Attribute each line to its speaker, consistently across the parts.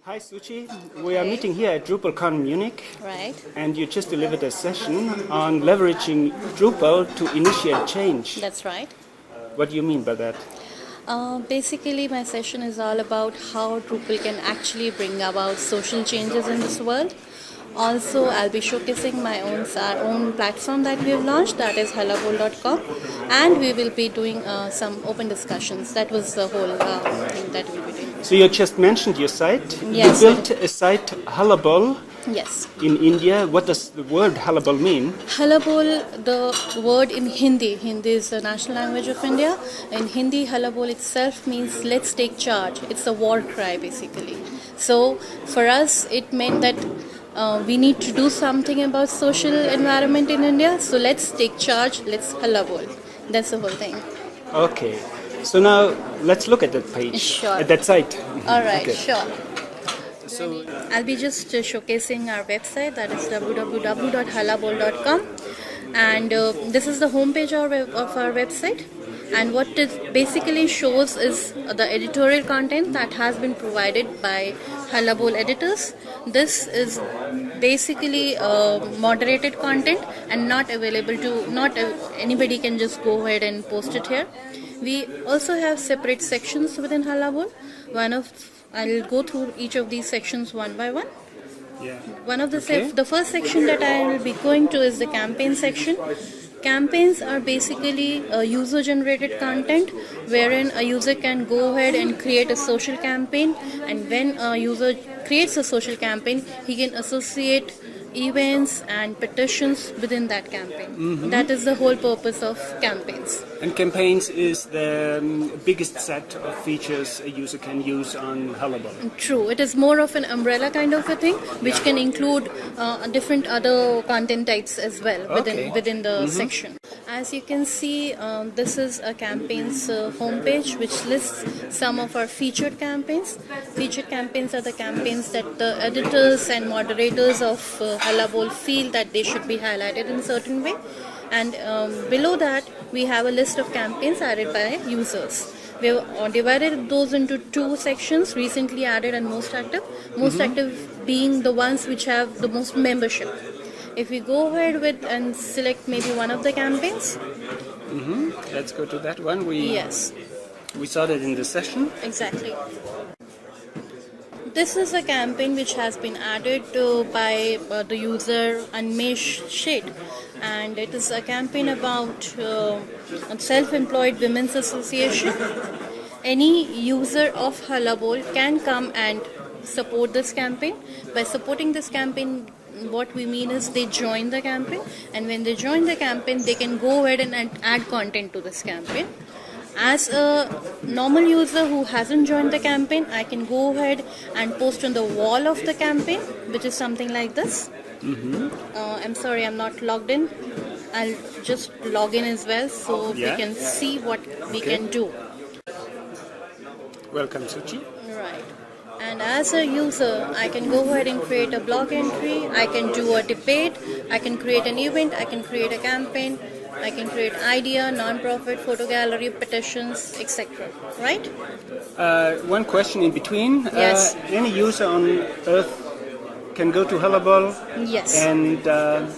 Speaker 1: Hi Suchi, we are meeting here at DrupalCon Munich.
Speaker 2: Right.
Speaker 1: And you just delivered a session on leveraging Drupal to initiate change.
Speaker 2: That's right.
Speaker 1: What do you mean by that?
Speaker 2: Basically, my session is all about how Drupal can actually bring about social changes in this world. Also, I'll be showcasing our own platform that we have launched, that is halabol.com, and we will be doing some open discussions. That was the whole thing that we'll be doing.
Speaker 1: So you just mentioned your site.
Speaker 2: Yes.
Speaker 1: You built a site, Halabol,
Speaker 2: Yes.
Speaker 1: in India. What does the word Halabol mean?
Speaker 2: Halabol, the word in Hindi is the national language of India. In Hindi, Halabol itself means let's take charge. It's a war cry basically. So for us, it meant that we need to do something about social environment in India. So let's take charge. Let's Halabol. That's the whole thing.
Speaker 1: Okay. So now let's look at that page.
Speaker 2: Sure.
Speaker 1: At that site.
Speaker 2: All right.
Speaker 1: Okay.
Speaker 2: Sure.
Speaker 1: So
Speaker 2: I'll be just showcasing our website, that is www.halabol.com, and this is the homepage of our website, and what it basically shows is the editorial content that has been provided by Halabol editors. This is basically moderated content and not available to, anybody can just go ahead and post it here. We also have separate sections within Halabol. I'll go through each of these sections one by one.
Speaker 1: yeah.
Speaker 2: The first section that I will be going to is the campaign section. Campaigns are basically user-generated content wherein a user can go ahead and create a social campaign, and when a user creates a social campaign, he can associate events and petitions within that campaign. Mm-hmm. That is the whole purpose of campaigns.
Speaker 1: And campaigns is the biggest set of features a user can use on Halabol.
Speaker 2: True. It is more of an umbrella kind of a thing, which can include different other content types as well within the section. As you can see, this is a campaigns homepage which lists some of our featured campaigns. Featured campaigns are the campaigns that the editors and moderators of Halabol feel that they should be highlighted in a certain way. And below that, we have a list of campaigns added by users. We have divided those into two sections, recently added and most active. Most active being the ones which have the most membership. If we go ahead and select maybe one of the campaigns.
Speaker 1: Let's go to that one.
Speaker 2: Yes.
Speaker 1: We saw that in the session.
Speaker 2: Exactly. This is a campaign which has been added by the user Anmesh Sheth, and it is a campaign about Self-Employed Women's Association. Any user of Halabol can come and support this campaign. By supporting this campaign, what we mean is they join the campaign, and when they join the campaign, they can go ahead and add content to this campaign. As a normal user who hasn't joined the campaign, I can go ahead and post on the wall of the campaign, which is something like this. I'm sorry, I'm not logged in. I'll just log in as well so we can see what we can do.
Speaker 1: Welcome, Suchi.
Speaker 2: Right. And as a user, I can go ahead and create a blog entry, I can do a debate, I can create an event, I can create a campaign, I can create idea, non-profit, photo gallery, petitions, etc. Right?
Speaker 1: One question in between.
Speaker 2: Yes.
Speaker 1: Any user on Earth can go to Halabol and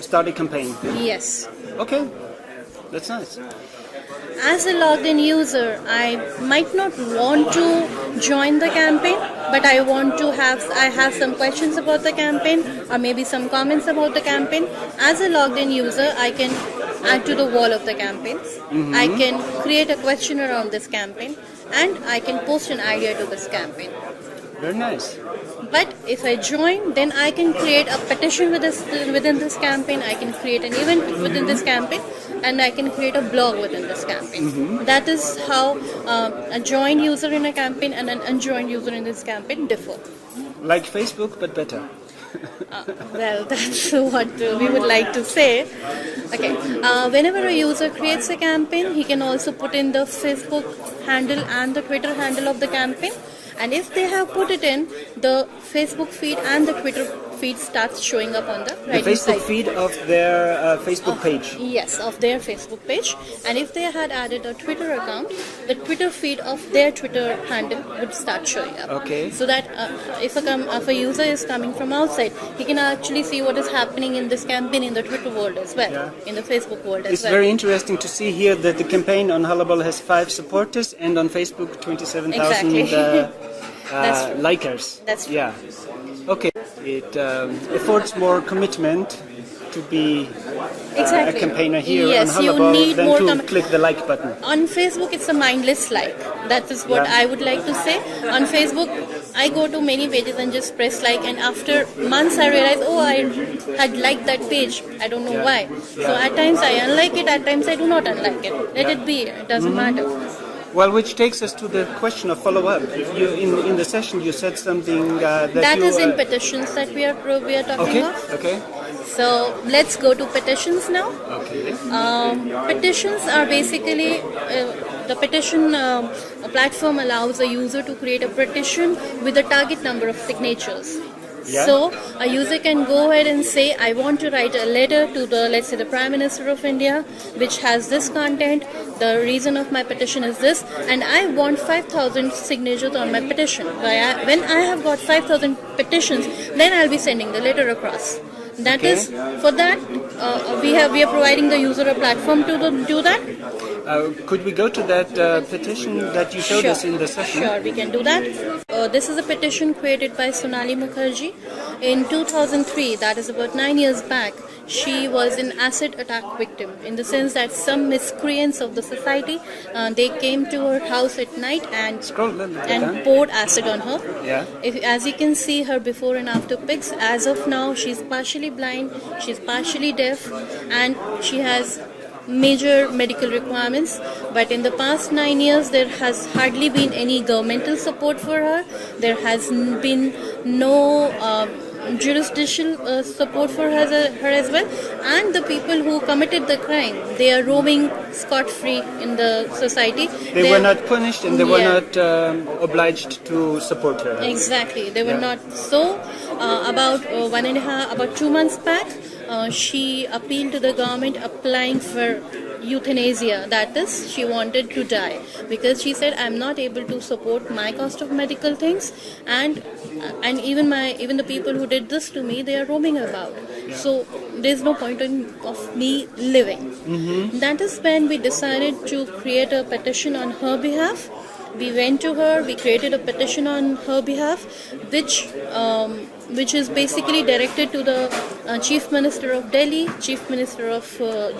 Speaker 1: start a campaign?
Speaker 2: Yes.
Speaker 1: Okay, that's nice.
Speaker 2: As a logged in user, I might not want to join the campaign, but I have some questions about the campaign or maybe some comments about the campaign. As a logged in user, I can add to the wall of the campaign. I can create a question around this campaign, and I can post an idea to this campaign.
Speaker 1: Very nice.
Speaker 2: But if I join, then I can create a petition within this campaign, I can create an event within this campaign, and I can create a blog within this campaign. That is how a joined user in a campaign and an unjoined user in this campaign differ.
Speaker 1: Like Facebook, but better.
Speaker 2: Well, that's what we would like to say. Okay. Whenever a user creates a campaign, he can also put in the Facebook handle and the Twitter handle of the campaign. And if they have put it in, the Facebook feed and the Twitter feed starts showing up on the right
Speaker 1: The Facebook
Speaker 2: side.
Speaker 1: feed of their Facebook page.
Speaker 2: Yes, of their Facebook page. And if they had added a Twitter account, the Twitter feed of their Twitter handle would start showing up.
Speaker 1: Okay.
Speaker 2: So that if a user is coming from outside, he can actually see what is happening in this campaign in the Twitter world as well, in the Facebook world as
Speaker 1: It's
Speaker 2: well.
Speaker 1: very interesting to see here that the campaign on Halabol has 5 supporters and on Facebook 27,000
Speaker 2: Exactly.
Speaker 1: likers.
Speaker 2: That's true.
Speaker 1: Yeah. Okay. It affords more commitment to be a campaigner here
Speaker 2: Yes,
Speaker 1: on
Speaker 2: you
Speaker 1: Halabol
Speaker 2: need
Speaker 1: than
Speaker 2: more
Speaker 1: to click the like button.
Speaker 2: On Facebook, it's a mindless like. That is what I would like to say. On Facebook, I go to many pages and just press like, and after months I realize, oh, I had liked that page. I don't know why. So at times I unlike it, at times I do not unlike it. Let it be. It doesn't matter.
Speaker 1: Well, which takes us to the question of follow-up. In the session you said something that
Speaker 2: is in petitions that we are talking of.
Speaker 1: Okay.
Speaker 2: So let's go to petitions now.
Speaker 1: Okay.
Speaker 2: Petitions are basically the petition platform allows a user to create a petition with a target number of signatures.
Speaker 1: Yeah.
Speaker 2: So a user can go ahead and say, I want to write a letter to the, let's say, the Prime Minister of India, which has this content. The reason of my petition is this, and I want 5,000 signatures on my petition. When I have got 5,000 petitions, then I'll be sending the letter across. That is, for that, we are providing the user a platform to do that.
Speaker 1: Could we go to that petition that you showed us in the session?
Speaker 2: Sure, we can do that. This is a petition created by Sonali Mukherjee. In 2003, that is about 9 years back, she was an acid attack victim, in the sense that some miscreants of the society, they came to her house at night and poured acid on her.
Speaker 1: Yeah.
Speaker 2: As you can see her before and after pics, as of now she's partially blind, she's partially deaf, and she has major medical requirements, but in the past 9 years there has hardly been any governmental support for her. There has been no jurisdictional support for her as well, and the people who committed the crime, they are roaming scot-free in the society.
Speaker 1: They were not punished and they were not obliged to support her.
Speaker 2: Exactly, they were not. So about 2 months back, she appealed to the government applying for euthanasia. That is, she wanted to die because she said, I'm not able to support my cost of medical things, and even the people who did this to me, they are roaming about. So there's no point of me living. That is when we decided to create a petition on her behalf. We went to her, we created a petition on her behalf, which is basically directed to the Chief Minister of Delhi, Chief Minister of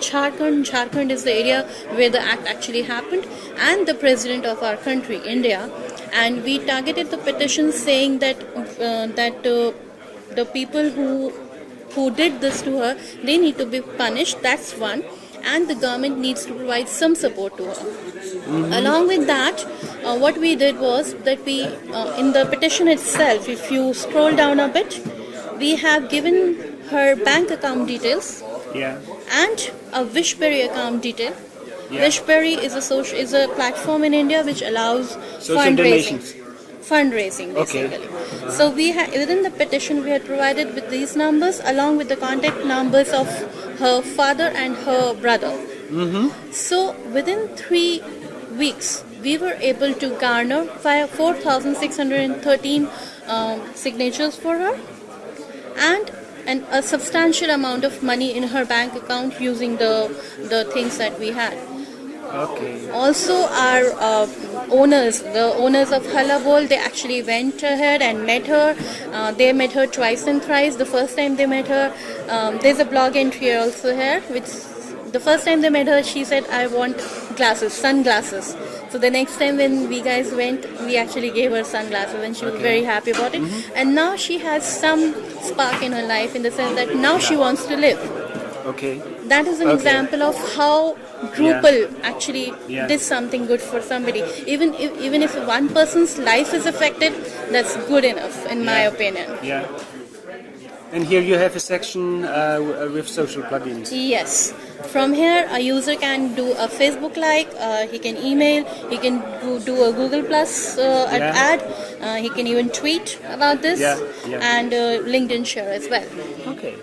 Speaker 2: Jharkhand. Jharkhand is the area where the act actually happened, and the President of our country, India. And we targeted the petition saying that the people who did this to her, they need to be punished. That's one. And the government needs to provide some support to her. Along with that, what we did was that we, in the petition itself, if you scroll down a bit, we have given her bank account details and a Wishberry account detail. Wishberry is a platform in India which allows fundraising basically. So within the petition we had provided with these numbers along with the contact numbers of her father and her brother. So within 3 weeks we were able to garner 4,613 signatures for her, and a substantial amount of money in her bank account using the things that we had. Also, our the owners of Halabol, they actually went ahead and met her. They met her twice and thrice. The first time they met her, there's a blog entry also here, which the first time they met her, she said, I want sunglasses. So the next time when we guys went, we actually gave her sunglasses and she was very happy about it. And now she has some spark in her life in the sense that now she wants to live. That is an example of how Drupal actually did something good for somebody. Even if one person's life is affected, that's good enough in my opinion.
Speaker 1: And here you have a section with social plugins.
Speaker 2: Yes. From here, a user can do a Facebook like, he can email, he can do a Google Plus ad, he can even tweet about this, and LinkedIn share as well.
Speaker 1: Okay.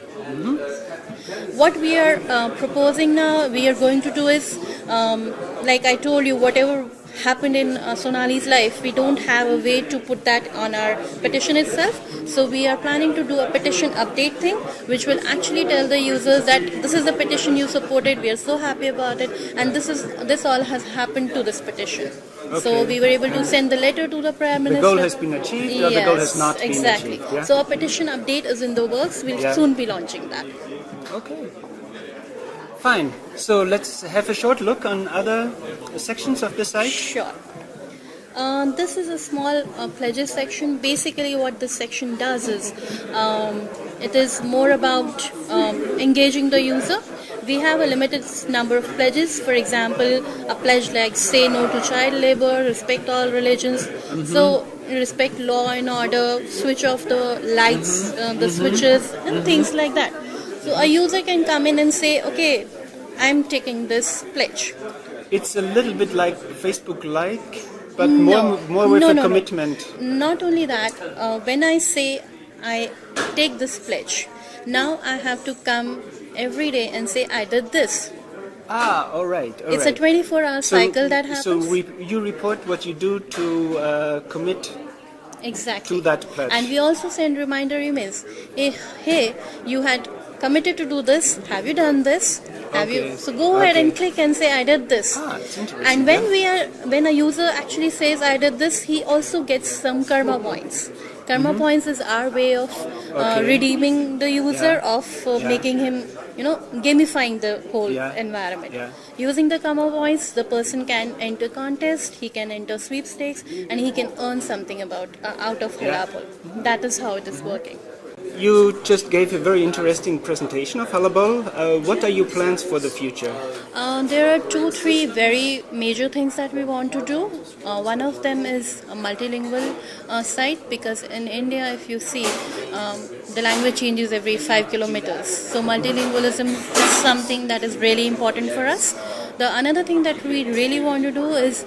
Speaker 2: What we are proposing now, we are going to do is, like I told you, whatever happened in Sonali's life, we don't have a way to put that on our petition itself. So we are planning to do a petition update thing, which will actually tell the users that this is the petition you supported, we are so happy about it, and this all has happened to this petition. Okay. So we were able to send the letter to the Prime Minister.
Speaker 1: The goal has been achieved, or the goal has not been achieved? Yeah?
Speaker 2: So a petition update is in the works. We'll soon be launching that.
Speaker 1: Okay. Fine. So let's have a short look on other sections of the site.
Speaker 2: Sure. This is a small pledges section. Basically what this section does is, it is more about engaging the user. We have a limited number of pledges. For example, a pledge like say no to child labor, respect all religions. So respect law and order, switch off the lights, the switches, and things like that. So a user can come in and say, okay, I'm taking this pledge.
Speaker 1: It's a little bit like Facebook like, but more with a commitment.
Speaker 2: Not only that, when I say I take this pledge, now I have to come every day and say I did this.
Speaker 1: Ah, all right.
Speaker 2: It's a 24-hour cycle that happens.
Speaker 1: So you report what you do to commit to that pledge.
Speaker 2: And we also send reminder emails. Hey, you had committed to do this. Have you done this? Have you? So go ahead and click and say I did this.
Speaker 1: That's interesting.
Speaker 2: And when a user actually says I did this, he also gets some karma points. Karma points is our way of redeeming the user, of making him, gamifying the whole environment. Using the karma points, the person can enter contest, he can enter sweepstakes, and he can earn something out of Halabol. That is how it is working.
Speaker 1: You just gave a very interesting presentation of Halabol. What are your plans for the future?
Speaker 2: There are 2-3 very major things that we want to do. One of them is a multilingual site, because in India, if you see, the language changes every 5 kilometers. So multilingualism is something that is really important for us. The another thing that we really want to do is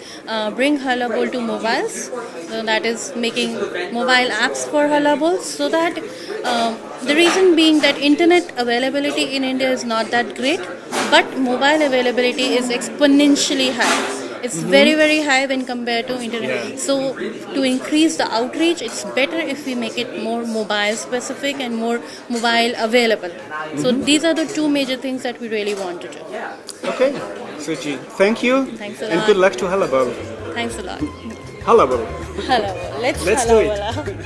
Speaker 2: bring Halabol to mobiles. So that is making mobile apps for Halabol, so that the reason being that internet availability in India is not that great, but mobile availability is exponentially high. It's very, very high when compared to internet. So to increase the outreach, it's better if we make it more mobile specific and more mobile available. So these are the 2 major things that we really want to do.
Speaker 1: Okay, Suchi, thank you.
Speaker 2: Thanks a lot.
Speaker 1: And good luck to Halabol.
Speaker 2: Thanks a lot.
Speaker 1: Halabol.
Speaker 2: Halabol. Let's
Speaker 1: do it.